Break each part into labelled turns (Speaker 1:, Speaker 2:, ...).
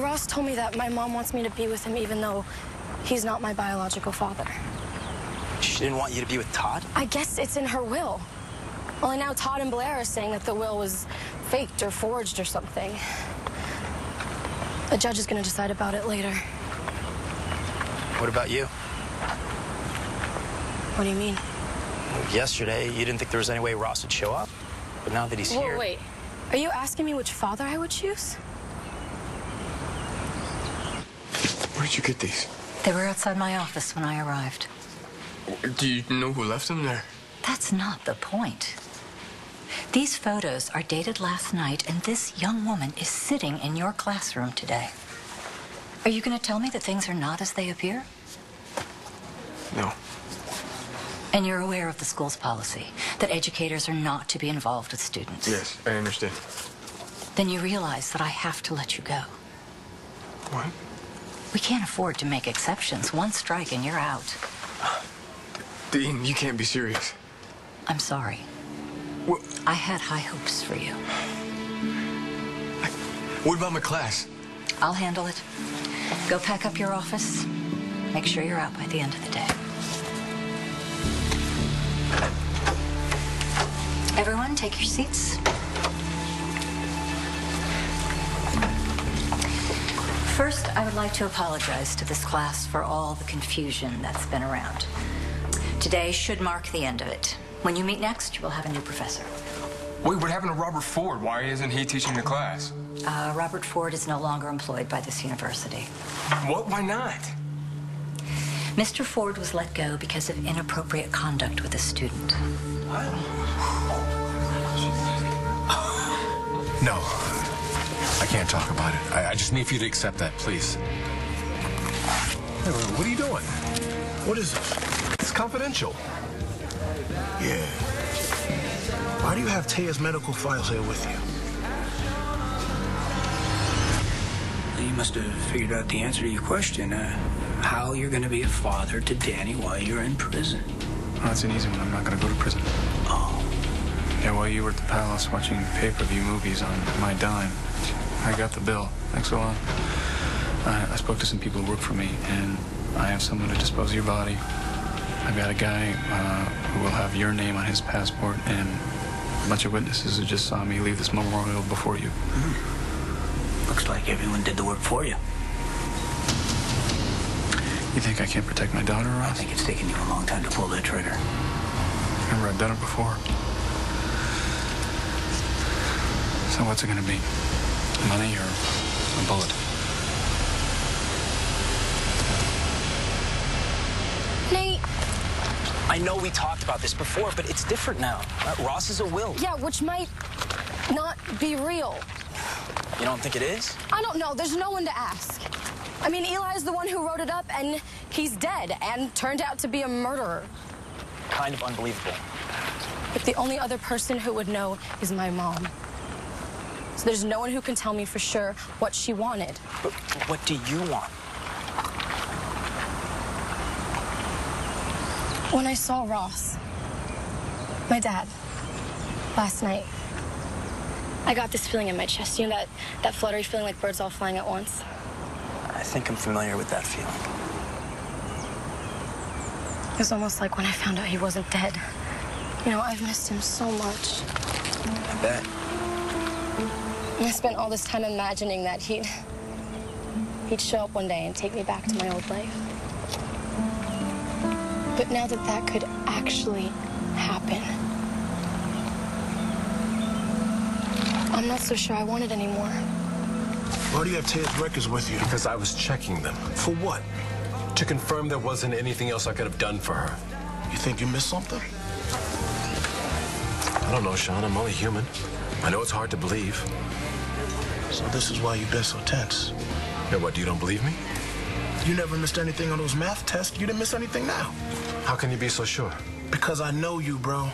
Speaker 1: Ross told me that my mom wants me to be with him even though he's not my biological father.
Speaker 2: She didn't want you to be with Todd?
Speaker 1: I guess it's in her will. Only now Todd and Blair are saying that the will was faked or forged or something. The judge is going to decide about it later.
Speaker 2: What about you?
Speaker 1: What do you mean?
Speaker 2: Well, yesterday, you didn't think there was any way Ross would show up. But now that he's here...
Speaker 1: Wait. Are you asking me which father I would choose?
Speaker 3: Where did you get these?
Speaker 4: They were outside my office when I arrived.
Speaker 3: Do you know who left them there?
Speaker 4: That's not the point. These photos are dated last night, and this young woman is sitting in your classroom today. Are you going to tell me that things are not as they appear?
Speaker 3: No.
Speaker 4: And you're aware of the school's policy, that educators are not to be involved with students?
Speaker 3: Yes, I understand.
Speaker 4: Then you realize that I have to let you go.
Speaker 3: What?
Speaker 4: We can't afford to make exceptions. One strike and you're out.
Speaker 3: Dean, you can't be serious.
Speaker 4: I'm sorry.
Speaker 3: What?
Speaker 4: I had high hopes for you.
Speaker 3: What about my class?
Speaker 4: I'll handle it. Go pack up your office. Make sure you're out by the end of the day. Everyone, take your seats. First, I would like to apologize to this class for all the confusion that's been around. Today should mark the end of it. When you meet next, you will have a new professor.
Speaker 3: Wait, what happened to Robert Ford? Why isn't he teaching the class?
Speaker 4: Robert Ford is no longer employed by this university.
Speaker 3: What? Why not?
Speaker 4: Mr. Ford was let go because of inappropriate conduct with a student.
Speaker 5: No, I can't talk about it. I just need for you to accept that, please. Hey, what are you doing?
Speaker 6: What is this?
Speaker 5: It's confidential.
Speaker 6: Yeah. Why do you have Taya's medical files here with you?
Speaker 7: You must have figured out the answer to your question. How you're going to be a father to Danny while you're in prison.
Speaker 3: Oh, that's an easy one. I'm not going to go to prison.
Speaker 7: Oh.
Speaker 3: Yeah, while you were at the palace watching pay-per-view movies on my dime, I got the bill. Thanks a lot. I spoke to some people who work for me, and I have someone to dispose of your body. I've got a guy who will have your name on his passport, and a bunch of witnesses who just saw me leave this memorial before you.
Speaker 7: Looks like everyone did the work for you.
Speaker 3: You think I can't protect my daughter, Ross?
Speaker 7: I think it's taken you a long time to pull that trigger.
Speaker 3: Remember, I've done it before. So what's it gonna be? Money or a bullet?
Speaker 1: Nate!
Speaker 2: I know we talked about this before, but it's different now. Ross is a will.
Speaker 1: Yeah, which might not be real.
Speaker 2: You don't think it is?
Speaker 1: I don't know. There's no one to ask. I mean, Eli's the one who wrote it up, and he's dead and turned out to be a murderer.
Speaker 2: Kind of unbelievable.
Speaker 1: But the only other person who would know is my mom. So there's no one who can tell me for sure what she wanted.
Speaker 2: But what do you want?
Speaker 1: When I saw Ross, my dad, last night, I got this feeling in my chest. You know, that fluttery feeling like birds all flying at once?
Speaker 2: I think I'm familiar with that feeling.
Speaker 1: It was almost like when I found out he wasn't dead. You know, I've missed him so much.
Speaker 2: I bet.
Speaker 1: And I spent all this time imagining that he'd show up one day and take me back to my old life. But now that that could actually happen, I'm not so sure I want it anymore.
Speaker 6: Why do you have Taya's records with you?
Speaker 5: Because I was checking them.
Speaker 6: For what?
Speaker 5: To confirm there wasn't anything else I could have done for her.
Speaker 6: You think you missed something?
Speaker 5: I don't know, Sean. I'm only human. I know it's hard to believe.
Speaker 6: So this is why you've been so tense.
Speaker 5: Now what, you don't believe me?
Speaker 6: You never missed anything on those math tests. You didn't miss anything now.
Speaker 5: How can you be so sure?
Speaker 6: Because I know you, bro.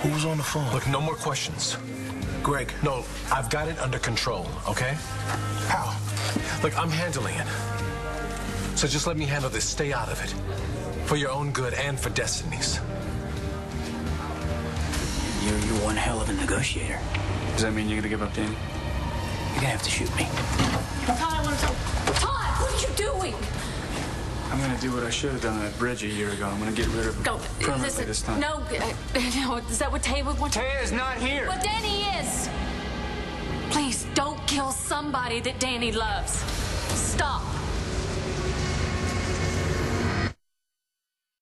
Speaker 6: Who was on the phone?
Speaker 5: Look, no more questions.
Speaker 6: Greg.
Speaker 5: No, I've got it under control, okay?
Speaker 6: How?
Speaker 5: Look, I'm handling it. So just let me handle this. Stay out of it. For your own good and for Destiny's.
Speaker 7: You're one hell of a negotiator.
Speaker 3: Does that mean you're gonna give up Danny?
Speaker 7: You gonna have to shoot me.
Speaker 8: Todd, I want to talk. Todd, what are you doing?
Speaker 3: I'm gonna do what I should have done on that bridge a year ago. I'm gonna get rid of him permanently this time.
Speaker 8: No, no, is that what Tay would want?
Speaker 7: Taya is not here.
Speaker 8: But Danny is. Please don't kill somebody that Danny loves. Stop.